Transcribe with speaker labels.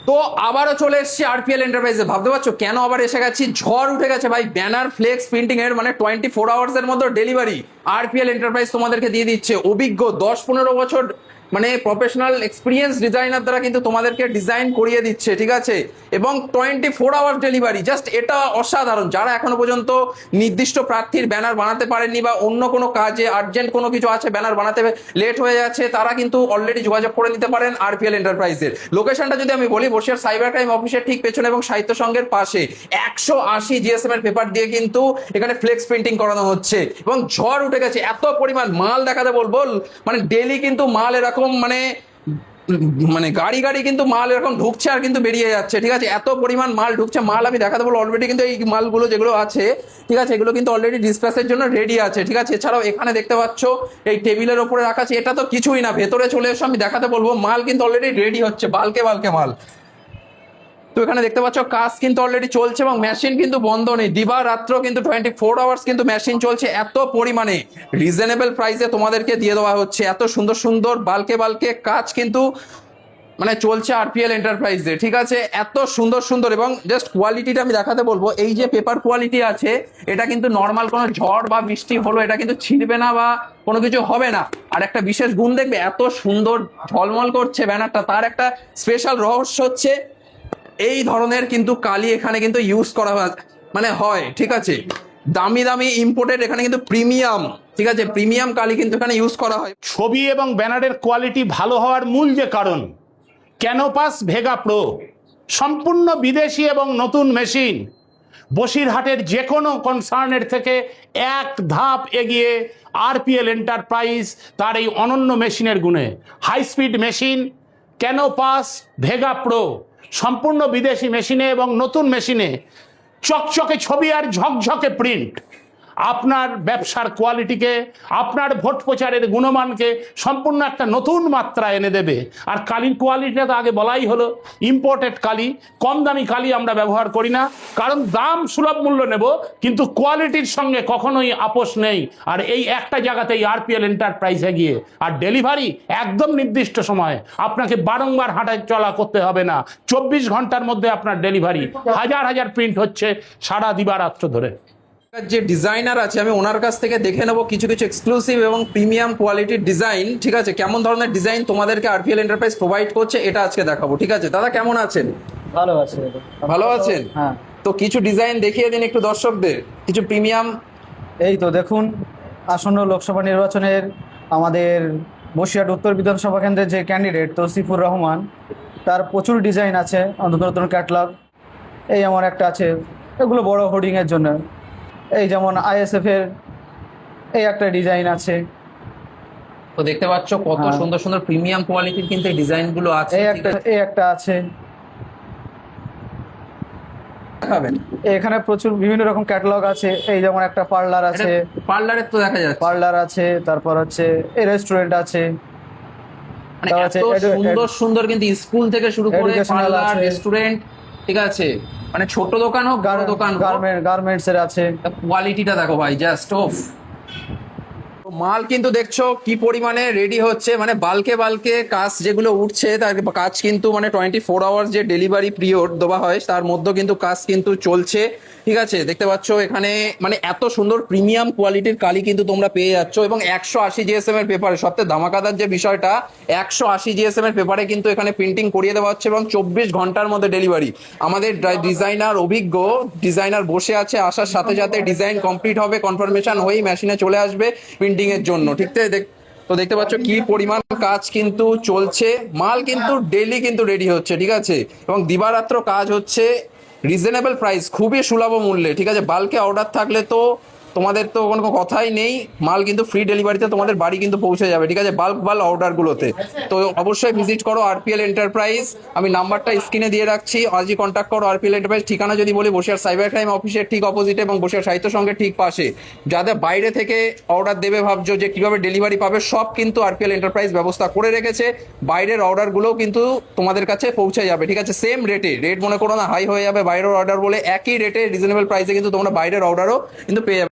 Speaker 1: তো আবারও চলে এসেছি আরপিএল এন্টারপ্রাইজে। ভাবতে পারছো কেন আবার এসে গেছি? ঝড় উঠে গেছে ভাই, ব্যানার ফ্লেক্স প্রিন্টিং এর মানে 24 আওয়ার্স এর মধ্যে ডেলিভারি আরপিএল এন্টারপ্রাইজ তোমাদেরকে দিয়ে দিচ্ছে। অভিজ্ঞ 10-15 বছর মানে প্রফেশনাল এক্সপিরিয়েন্স ডিজাইনার দ্বারা কিন্তু তোমাদেরকে ডিজাইন করিয়ে দিচ্ছে, ঠিক আছে, এবং 24 আওয়ার্স ডেলিভারি। জাস্ট এটা অসাধারণ। যারা এখনো পর্যন্ত নির্দিষ্ট প্রার্থীর ব্যানার বানাতে পারেননি বা অন্য কোনো কাজে আর্জেন্ট কোনো কিছু আছে, ব্যানার বানাতে লেট হয়ে যাচ্ছে, তারা কিন্তু অলরেডি যোগাযোগ করে নিতে পারেন আরপিএল এন্টারপ্রাইজের। লোকেশনটা যদি আমি বলি, বসিরহাট সাইবার ক্রাইম অফিসের ঠিক পেছনে এবং সাহিত্য সংঘের পাশে 180 জিএসএম এর পেপার দিয়ে কিন্তু এখানে ফ্লেক্স প্রিন্টিং করানো হচ্ছে এবং ঝড় উঠে গেছে। এত পরিমাণ মাল দেখাতে বলবো, মানে ডেলি কিন্তু মাল এরকম মানে মানে গাড়ি গাড়ি কিন্তু মাল এরকম ঢুকছে আর কিন্তু বেরিয়ে যাচ্ছে, ঠিক আছে। এত পরিমাণ মাল ঢুকছে, মাল আমি দেখাতে বলবো। অলরেডি কিন্তু এই মালগুলো যেগুলো আছে, ঠিক আছে, এগুলো কিন্তু অলরেডি ডিসপ্যাচের জন্য রেডি আছে, ঠিক আছে। এছাড়াও এখানে দেখতে পাচ্ছ এই টেবিলের ওপরে রাখা আছে, এটা তো কিছুই না, ভেতরে চলে এসো, আমি দেখাতে বলবো। মাল কিন্তু অলরেডি রেডি হচ্ছে, বালকে বালকে মাল। তো এখানে দেখতে পাচ্ছ কাজ কিন্তু অলরেডি চলছে এবং মেশিন কিন্তু বন্ধ নেই, দিবা রাত্র কিন্তু 24 আওয়ার্স কিন্তু মেশিন চলছে। এত পরিমাণে রিজনেবল প্রাইসে তোমাদেরকে দিয়ে দেওয়া হচ্ছে। এত সুন্দর সুন্দর বালকে বালকে কাজ কিন্তু মানে চলছে আরপিএল এন্টারপ্রাইজে, ঠিক আছে। এত সুন্দর সুন্দর এবং জাস্ট কোয়ালিটিটা আমি দেখাতে বলবো। এই যে পেপার কোয়ালিটি আছে, এটা কিন্তু নর্মাল কোনো ঝড় বা বৃষ্টি হলো এটা কিন্তু ছিঁড়বে না বা কোনো কিছু হবে না। আর একটা বিশেষ গুণ দেখবে, এত সুন্দর ঝলমল করছে ব্যানারটা, তার একটা স্পেশাল রহস্য হচ্ছে এই ধরনের কিন্তু কালি এখানে কিন্তু ইউজ করা মানে হয়, ঠিক আছে। দামি দামি ইম্পোর্টেড এখানে কিন্তু প্রিমিয়াম, ঠিক আছে, প্রিমিয়াম কালি কিন্তু এখানে ইউজ করা হয়।
Speaker 2: ছবি এবং ব্যানারের কোয়ালিটি ভালো হওয়ার মূল যে কারণ, ক্যানোপাস ভেগা প্রো সম্পূর্ণ বিদেশি এবং নতুন মেশিন। বসিরহাটের যে কোনো কনসার্নের থেকে এক ধাপ এগিয়ে আরপিএল এন্টারপ্রাইজ তার এই অনন্য মেশিনের গুণে। High speed machine Canopus Vega pro সম্পূর্ণ বিদেশি মেশিনে এবং নতুন মেশিনে চকচকে ছবি আর ঝকঝকে প্রিন্ট আপনার ব্যবসার কোয়ালিটিকে, আপনার ভোট প্রচারের গুণমানকে সম্পূর্ণ একটা নতুন মাত্রা এনে দেবে। আর কালির কোয়ালিটিটা তো আগে বলাই হলো, ইম্পোর্টেড কালি, কম দামি কালি আমরা ব্যবহার করি না, কারণ দাম সুলভ মূল্য নেব কিন্তু কোয়ালিটির সঙ্গে কখনোই আপোষ নেই। আর এই একটা জায়গাতেই আরপিএল এন্টারপ্রাইজে গিয়ে, আর ডেলিভারি একদম নির্দিষ্ট সময়, আপনাকে বারংবার হাঁটা চলা করতে হবে না, 24 ঘন্টার মধ্যে আপনার ডেলিভারি। হাজার হাজার প্রিন্ট হচ্ছে সারা দিবারাত্র ধরে।
Speaker 1: যে ডিজাইনার আছে আমি ওনার কাছ থেকে দেখে নেবো কিছু কিছু এক্সক্লুসিভ এবং প্রিমিয়াম কোয়ালিটির ডিজাইন, ঠিক আছে। কেমন ধরনের ডিজাইন তোমাদেরকে আরপিএল এন্টারপ্রাইজ প্রোভাইড করছে এটা আজকে দেখাবো, ঠিক আছে। দাদা কেমন আছেন?
Speaker 3: ভালো আছে।
Speaker 1: ভালো আছেন?
Speaker 3: হ্যাঁ।
Speaker 1: তো কিছু ডিজাইন দেখিয়ে দিন একটু দর্শকদের, কিছু প্রিমিয়াম।
Speaker 3: এই তো দেখুন, আসন্ন লোকসভা নির্বাচনের আমাদের বসিরহাট উত্তর বিধানসভা কেন্দ্রের যে ক্যান্ডিডেট তৌসিফুর রহমান, তার প্রচুর ডিজাইন আছে, নতুন নতুন ক্যাটলগ। এই আমার একটা আছে, এগুলো বড় হোর্ডিংয়ের জন্য। এই যেমন আইএসএফ এর এই একটা ডিজাইন আছে।
Speaker 1: তো দেখতে পাচ্ছ কত সুন্দর সুন্দর প্রিমিয়াম কোয়ালিটির কিন্তু এই ডিজাইনগুলো আছে।
Speaker 3: এই একটা আছে।
Speaker 1: দেখাবেন?
Speaker 3: এখানে প্রচুর বিভিন্ন রকম ক্যাটালগ আছে। এই যেমন একটা পার্লার আছে,
Speaker 1: পার্লারের তো দেখা যাচ্ছে,
Speaker 3: পার্লার আছে, তারপর হচ্ছে এই রেস্টুরেন্ট আছে।
Speaker 1: মানে এত সুন্দর সুন্দর কিন্তু স্কুল থেকে শুরু করে পার্লার, রেস্টুরেন্ট, ঠিক আছে, মানে ছোট দোকান হোক বড় দোকান,
Speaker 3: গার্মেন্টস এর আছে।
Speaker 1: কোয়ালিটিটা দেখো ভাই, জাস্ট অফ। মাল কিন্তু দেখছো কি পরিমাণে রেডি হচ্ছে, মানে বালকে বালকে কাজ যেগুলো উঠছে তার কাজ কিন্তু মানে 24 আওয়ার্স যে ডেলিভারি পিরিয়ড দেওয়া হয় তার মধ্যে কিন্তু কাজ কিন্তু চলছে, ঠিক আছে। দেখতে পাচ্ছ এখানে মানে এত সুন্দর প্রিমিয়াম কোয়ালিটির কালি কিন্তু তোমরা পেয়ে যাচ্ছ এবং 180 জিএসএম এর পেপারে। সবথেকে ধামাকাদার যে বিষয়টা, 180 জিএসএম এর পেপারে কিন্তু এখানে প্রিন্টিং করিয়ে দেওয়া হচ্ছে এবং 24 ঘন্টার মধ্যে ডেলিভারি। আমাদের ডিজাইনার, অভিজ্ঞ ডিজাইনার বসে আছে, আসার সাথে সাথে ডিজাইন কমপ্লিট হবে, কনফার্মেশন হয়েই মেশিনে চলে আসবে প্রিন্টিং এর জন্য, ঠিক আছে। তো দেখতে পাচ্ছ কি পরিমাণ কাজ কিন্তু চলছে, মাল কিন্তু ডেইলি কিন্তু রেডি হচ্ছে, ঠিক আছে, এবং দিবারাত্র কাজ হচ্ছে। রিজনেবল প্রাইস, খুবই সুলভ মূল্যে, ঠিক আছে। বাল্কে অর্ডার থাকলে তো তোমাদের তো কোনো কথাই নেই, মাল কিন্তু ফ্রি ডেলিভারিতে তোমাদের বাড়ি কিন্তু পৌঁছে যাবে, ঠিক আছে, বাল্ক অর্ডারগুলোতে। তো অবশ্যই ভিজিট করো আরপিএল এন্টারপ্রাইজ। আমি নাম্বারটা স্ক্রিনে দিয়ে রাখছি, আজই কন্ট্যাক্ট করো আরপিএল এন্টারপ্রাইজ। ঠিকানা যদি বলি, বসিরহাট সাইবার ক্রাইম অফিসের ঠিক অপোজিটে এবং বসিরহাট সাহিত্য সংঘের ঠিক পাশে। যাদের বাইরে থেকে অর্ডার দেবে ভাবছো যে কিভাবে ডেলিভারি পাবে, সব কিন্তু আরপিএল এন্টারপ্রাইজ ব্যবস্থা করে রেখেছে। বাইরের অর্ডারগুলোও কিন্তু তোমাদের কাছে পৌঁছে যাবে, ঠিক আছে, সেম রেটে। রেট মনে করো না হাই হয়ে যাবে বাইরের অর্ডার বলে, একই রেটে রিজনেবল প্রাইসে কিন্তু তোমরা বাইরের অর্ডারও কিন্তু পেয়ে যাবে।